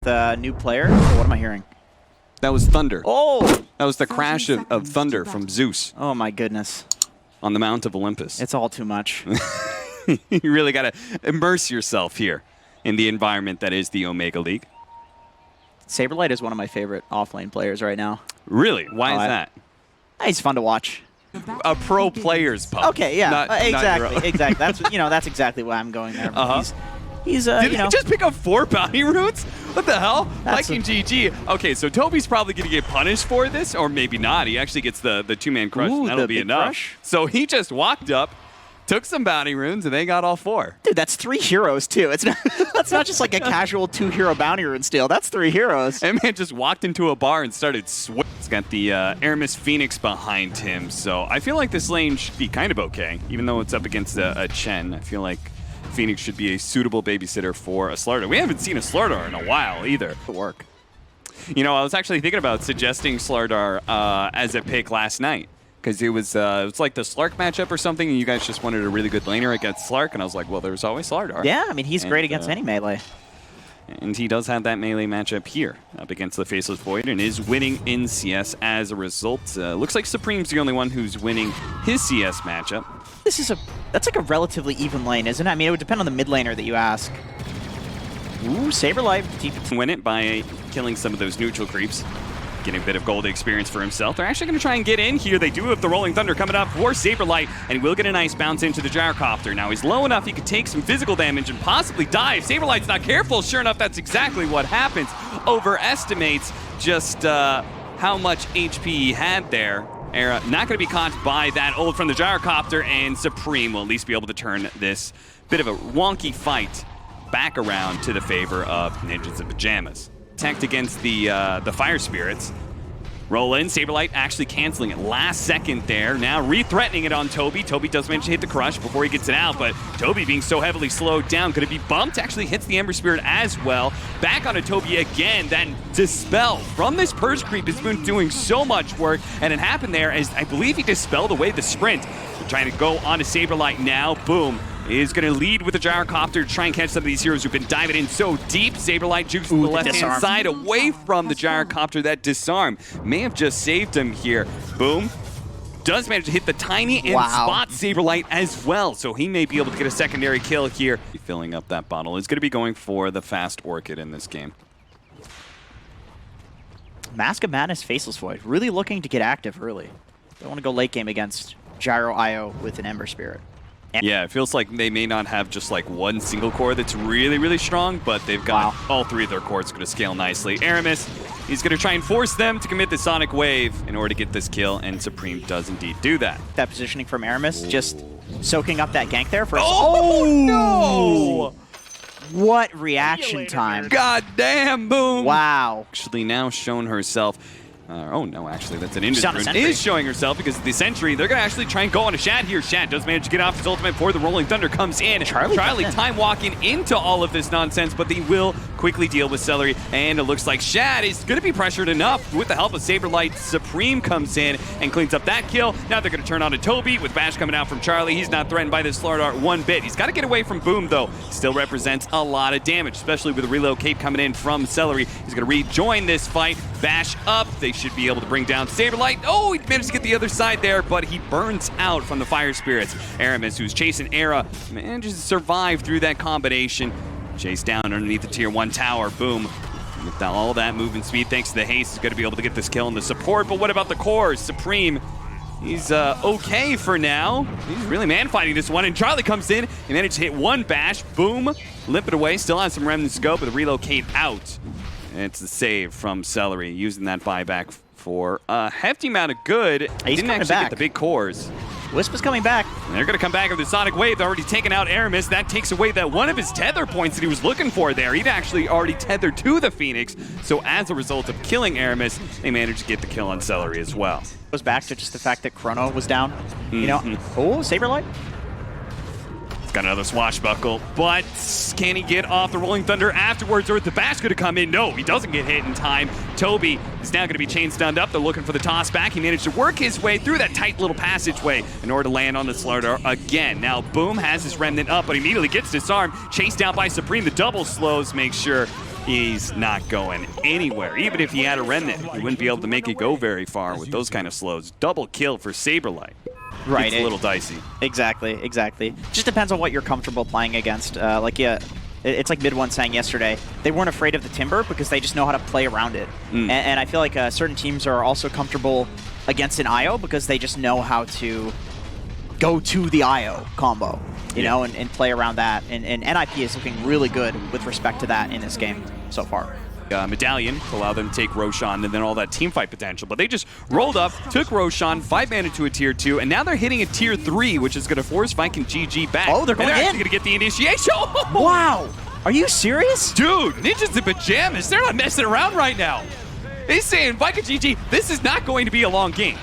the new player. Oh, what am I hearing? That was thunder. Oh! That was the crash of thunder from Zeus Oh my goodness. on the Mount of Olympus. It's all too much. You really got to immerse yourself here in the environment that is the Omega League. Saberlight is one of my favorite offlane players right now. Really? Why is that? He's fun to watch. A pro player's pub. Okay, yeah, exactly, exactly. That's that's exactly why I'm going there. He's Did he just pick up 4 bounty runes? What the hell? That's Viking GG. Okay, so Toby's probably going to get punished for this, or maybe not. He actually gets the 2-man crush, Ooh, and that'll the be big enough. crush? So he just walked up, took some bounty runes, and they got all 4. Dude, that's 3 heroes too. It's not. That's not just like a casual 2-hero bounty rune steal. That's 3 heroes. That man just walked into a bar and started swinging. He's got the Aramis Phoenix behind him, so I feel like this lane should be kind of okay, even though it's up against a Chen. I feel like Phoenix should be a suitable babysitter for a Slardar. We haven't seen a Slardar in a while either. Work. You know, I was actually thinking about suggesting Slardar as a pick last night, because it was like the Slark matchup or something, and you guys just wanted a really good laner against Slark, and I was like, well, there's always Slardar. Yeah, I mean, he's great against any melee. And he does have that melee matchup here up against the Faceless Void and is winning in CS as a result. Looks like Supreme's the only one who's winning his CS matchup. That's like a relatively even lane, isn't it? I mean, it would depend on the mid laner that you ask. Ooh, Saberlight. Win it by killing some of those neutral creeps. Getting a bit of gold experience for himself. They're actually going to try and get in here. They do have the Rolling Thunder coming up for Saberlight, and he will get a nice bounce into the Gyrocopter. Now he's low enough he could take some physical damage and possibly die. If Saberlight's not careful, sure enough, that's exactly what happens. Overestimates just how much HP he had there. Era not going to be caught by that ult from the Gyrocopter, and Supreme will at least be able to turn this bit of a wonky fight back around to the favor of Ninjas in Pyjamas. Attacked against the Fire Spirits. Roll in, Saberlight actually canceling it last second there. Now re-threatening it on Toby. Toby does manage to hit the crush before he gets it out, but Toby being so heavily slowed down, going to be bumped, actually hits the Ember Spirit as well. Back onto Toby again, then Dispel from this Purge Creep has been doing so much work, and it happened there as I believe he dispelled away the sprint. Trying to go onto Saberlight now, boom. Is going to lead with the Gyrocopter to try and catch some of these heroes who've been diving in so deep. Saberlight jukes to the left-hand side away from the Gyrocopter. That disarm may have just saved him here. Boom. Does manage to hit the tiny and spot Saberlight as well, so he may be able to get a secondary kill here. Filling up that bottle is going to be going for the fast Orchid in this game. Mask of Madness, Faceless Void. Really looking to get active early. Don't want to go late game against Gyro IO with an Ember Spirit. Yeah, it feels like they may not have just like one single core that's really, really strong, but they've got all 3 of their cores going to scale nicely. Aramis, he's going to try and force them to commit the Sonic Wave in order to get this kill, and Supreme does indeed do that. That positioning from Aramis, just soaking up that gank there for us. Oh, no! What reaction time. God damn, boom! Wow. Actually now shown herself. Oh no, actually, that's an She's on a Indus sentry. is showing herself because of the Sentry. They're going to actually try and go on a Shad here. Shad does manage to get off his ultimate before the Rolling Thunder comes in. Charlie time walking into all of this nonsense, but they will quickly deal with Celery, and it looks like Shad is going to be pressured enough with the help of Saberlight. Supreme comes in and cleans up that kill. Now they're going to turn on to Toby with Bash coming out from Charlie. He's not threatened by this Slardar one bit. He's got to get away from Boom, though. Still represents a lot of damage, especially with the relocate coming in from Celery. He's going to rejoin this fight. Bash up. They should be able to bring down Saberlight. Oh, he managed to get the other side there, but he burns out from the Fire Spirits. Aramis, who's chasing Era, manages to survive through that combination. Chase down underneath the tier 1 tower. Boom. With all that movement speed, thanks to the haste, is going to be able to get this kill in the support. But what about the cores? Supreme, he's okay for now. He's really man-fighting this one, and Charlie comes in. He managed to hit 1 bash. Boom. Limp it away. Still has some remnants to go, but the relocate out. And it's the save from Celery, using that buyback for a hefty amount of good. He's didn't actually get the big cores. Wisp is coming back. And they're going to come back with the Sonic Wave. They're already taken out Aramis. That takes away that one of his tether points that he was looking for there. He'd actually already tethered to the Phoenix. So as a result of killing Aramis, they managed to get the kill on Celery as well. Goes back to just the fact that Chrono was down. You know, oh, Saberlight. He's got another swashbuckle, but can he get off the Rolling Thunder afterwards, or is the bash going to come in? No, he doesn't get hit in time. Toby is now going to be chain stunned up. They're looking for the toss back. He managed to work his way through that tight little passageway in order to land on the Slardar again. Now, Boom has his remnant up, but immediately gets disarmed. Chased down by Supreme. The double slows make sure He's not going anywhere. Even if he had a remnant, he wouldn't be able to make it go very far with those kind of slows. Double kill for Saberlight. Right. It's a little dicey. Exactly. Just depends on what you're comfortable playing against. It's like Mid1 saying yesterday, they weren't afraid of the Timber because they just know how to play around it. And I feel like certain teams are also comfortable against an IO because they just know how to go to the IO combo, you know, and play around that. And NIP is looking really good with respect to that in this game so far. Medallion to allow them to take Roshan and then all that team fight potential. But they just rolled up, took Roshan, 5-mana to a tier 2, and now they're hitting a tier 3, which is going to force Viking GG back. Oh, they're going in. They're actually going to get the initiation. Wow. Are you serious? Dude, Ninjas in Pyjamas, they're not messing around right now. They're saying, Viking GG, this is not going to be a long game.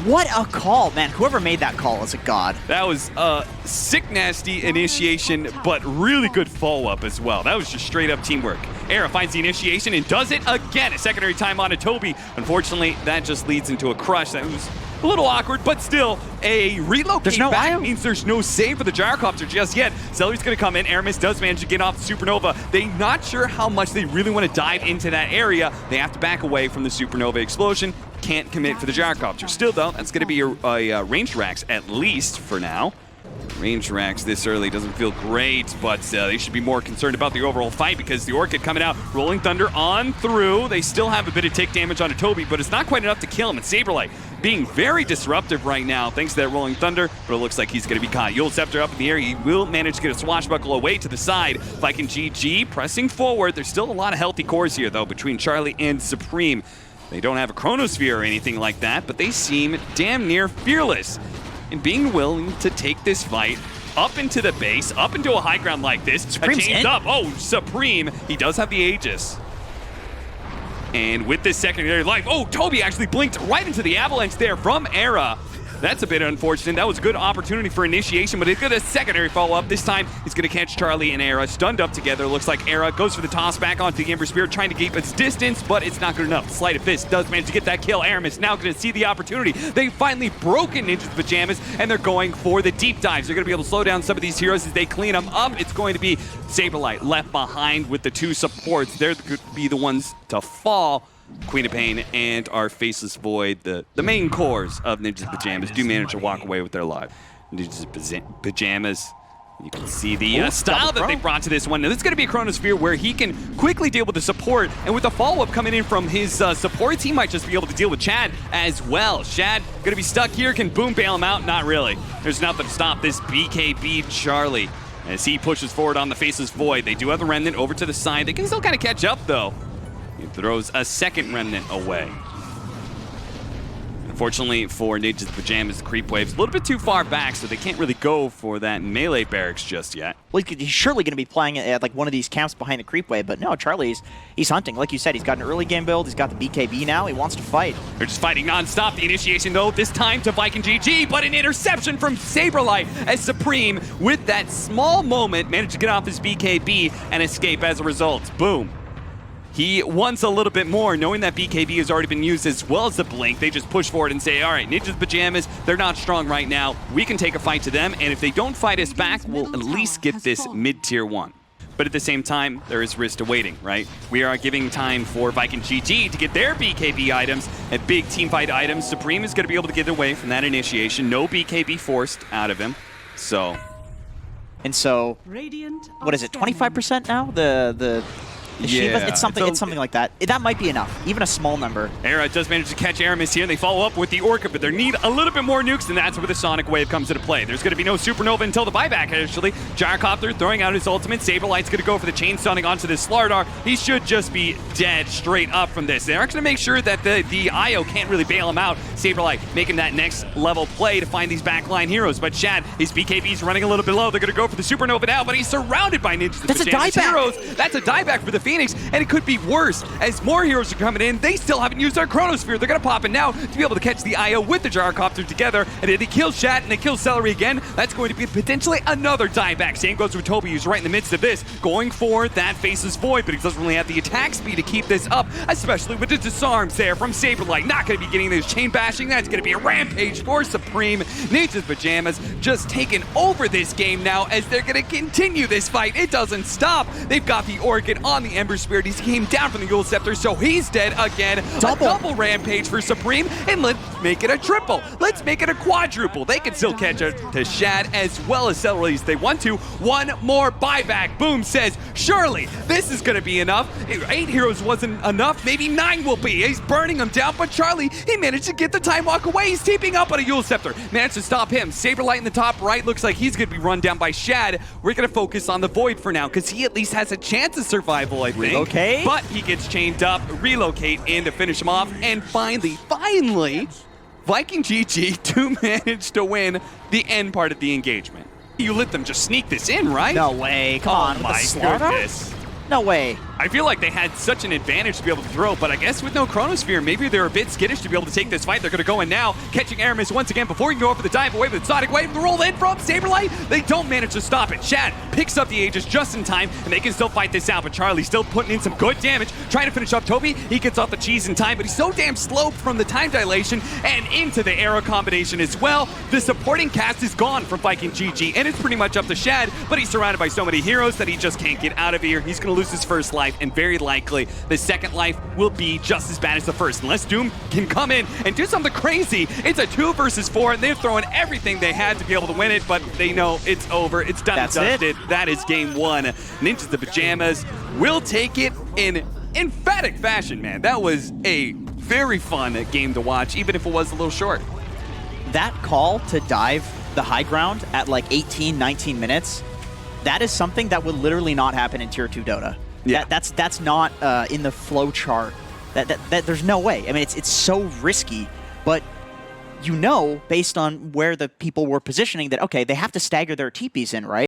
What a call, man. Whoever made that call is a god. That was a sick, nasty initiation, but really good follow-up as well. That was just straight-up teamwork. Era finds the initiation and does it again. A secondary time on Toby. Unfortunately, that just leads into a crush. That was a little awkward, but still, a relocate there's no back IO. means there's no save for the Gyrocopter just yet. Celery's going to come in. Aramis does manage to get off the Supernova. They're not sure how much they really want to dive into that area. They have to back away from the Supernova explosion. Can't commit for the Gyrocopter. Still, though, that's going to be a range Rax at least for now. Range Rax this early doesn't feel great, but they should be more concerned about the overall fight because the Orchid coming out, Rolling Thunder on through. They still have a bit of tick damage on Toby, but it's not quite enough to kill him. And Saberlight being very disruptive right now thanks to that Rolling Thunder, but it looks like he's going to be caught. Yule Scepter up in the air. He will manage to get a swashbuckle away to the side. Viking GG pressing forward. There's still a lot of healthy cores here, though, between Charlie and Supreme. They don't have a Chronosphere or anything like that, but they seem damn near fearless in being willing to take this fight up into the base, up into a high ground like this. Supreme's in. Up. Oh, Supreme. He does have the Aegis. And with this secondary life, oh, Toby actually blinked right into the avalanche there from Era. That's a bit unfortunate. That was a good opportunity for initiation, but he's got a secondary follow-up. This time, he's going to catch Charlie and Era stunned up together. Looks like Era goes for the toss back onto the Ember Spirit, trying to keep its distance, but it's not good enough. Sleight of Fist does manage to get that kill. Aramis now going to see the opportunity. They've finally broken Ninja's Pyjamas, and they're going for the deep dives. They're going to be able to slow down some of these heroes as they clean them up. It's going to be Saberlight left behind with the two supports. They're going to be the ones to fall. Queen of Pain and our Faceless Void, the main cores of Ninja's Pyjamas, do manage to walk away with their life. Ninja's Pyjamas, you can see the style that they brought to this one. Now, this is going to be a Chronosphere where he can quickly deal with the support, and with the follow-up coming in from his supports, he might just be able to deal with Chad as well. Chad going to be stuck here. Can Boom bail him out? Not really. There's nothing to stop this BKB Charlie as he pushes forward on the Faceless Void. They do have the Remnant over to the side. They can still kind of catch up, though. He throws a second Remnant away. Unfortunately for Ninja's Pyjamas, the creep wave's a little bit too far back, so they can't really go for that melee barracks just yet. Well, he's surely going to be playing at like one of these camps behind the creep wave, but no, Charlie's hunting. Like you said, he's got an early game build. He's got the BKB now. He wants to fight. They're just fighting non-stop. The initiation, though, this time to Viking GG, but an interception from Saberlight as Supreme, with that small moment, managed to get off his BKB and escape as a result. Boom. He wants a little bit more, knowing that BKB has already been used as well as the Blink. They just push forward and say, all right, Ninja's Pyjamas, they're not strong right now. We can take a fight to them, and if they don't fight us back, we'll at least get this mid-tier 1. But at the same time, there is risk to waiting, right? We are giving time for Viking GG to get their BKB items and big teamfight items. Supreme is going to be able to get away from that initiation. No BKB forced out of him, so... And so, what is it, 25% now? The Yeah, it's something like that. That might be enough, even a small number. Era does manage to catch Aramis here, and they follow up with the Orca, but they need a little bit more nukes, and that's where the Sonic Wave comes into play. There's going to be no Supernova until the buyback, actually. Gyrocopter throwing out his ultimate. Saberlight's going to go for the chain stunning onto this Slardar. He should just be dead straight up from this. They're actually going to make sure that the IO can't really bail him out. Saberlight making that next level play to find these backline heroes, but Shad, his BKB's running a little bit low. They're going to go for the Supernova now, but he's surrounded by Ninjas. That's a dieback. Heroes. That's a dieback for the Phoenix, and it could be worse as more heroes are coming in. They still haven't used their Chronosphere. They're going to pop in now to be able to catch the IO with the Gyrocopter together, and if they kill Shat and they kill Celery again, that's going to be potentially another dieback. Same goes with Toby, who's right in the midst of this, going for that Faceless Void, but he doesn't really have the attack speed to keep this up, especially with the disarms there from Saberlight. Not going to be getting this chain bashing. That's going to be a rampage for Supreme. Ninja's Pyjamas just taking over this game now as they're going to continue this fight. It doesn't stop. They've got the Orchid on the the Ember Spirit. He came down from the Yule Scepter, so he's dead again. Double. A double rampage for Supreme, and let's make it a triple. Let's make it a quadruple. They can still catch up to Shad as well as Celery if they want to. One more buyback. Boom says, surely this is going to be enough. 8 heroes wasn't enough. Maybe 9 will be. He's burning them down, but Charlie, he managed to get the time walk away. He's teeping up on a Yule Scepter. Managed to stop him. Saberlight in the top right looks like he's going to be run down by Shad. We're going to focus on the Void for now because he at least has a chance of survival, I think. Okay. But he gets chained up, relocate in to finish him off, and finally, Viking GG do manage to win the end part of the engagement. You let them just sneak this in, right? No way. Come on. With the My slaughter? goodness. No way. I feel like they had such an advantage to be able to throw, but I guess with no Chronosphere, maybe they're a bit skittish to be able to take this fight. They're going to go in now, catching Aramis once again before he can go over the dive away with the Sonic Wave. The roll in from Saberlight. They don't manage to stop it. Shad picks up the Aegis just in time, and they can still fight this out, but Charlie's still putting in some good damage, trying to finish up Toby. He gets off the cheese in time, but he's so damn slow from the time dilation and into the arrow combination as well. The supporting cast is gone from Viking GG, and it's pretty much up to Shad, but he's surrounded by so many heroes that he just can't get out of here. He's going to lose his first life, and very likely the second life will be just as bad as the first. Unless Doom can come in and do something crazy. It's a 2 versus 4, and they're throwing everything they had to be able to win it, but they know it's over. It's done and dusted. That is game 1. Ninjas the Pyjamas will take it in emphatic fashion, man. That was a very fun game to watch, even if it was a little short. That call to dive the high ground at like 18, 19 minutes, that is something that would literally not happen in Tier 2 Dota. Yeah. That's not in the flow chart. That there's no way. I mean, it's so risky, but you know, based on where the people were positioning, that okay, they have to stagger their TPs in, right?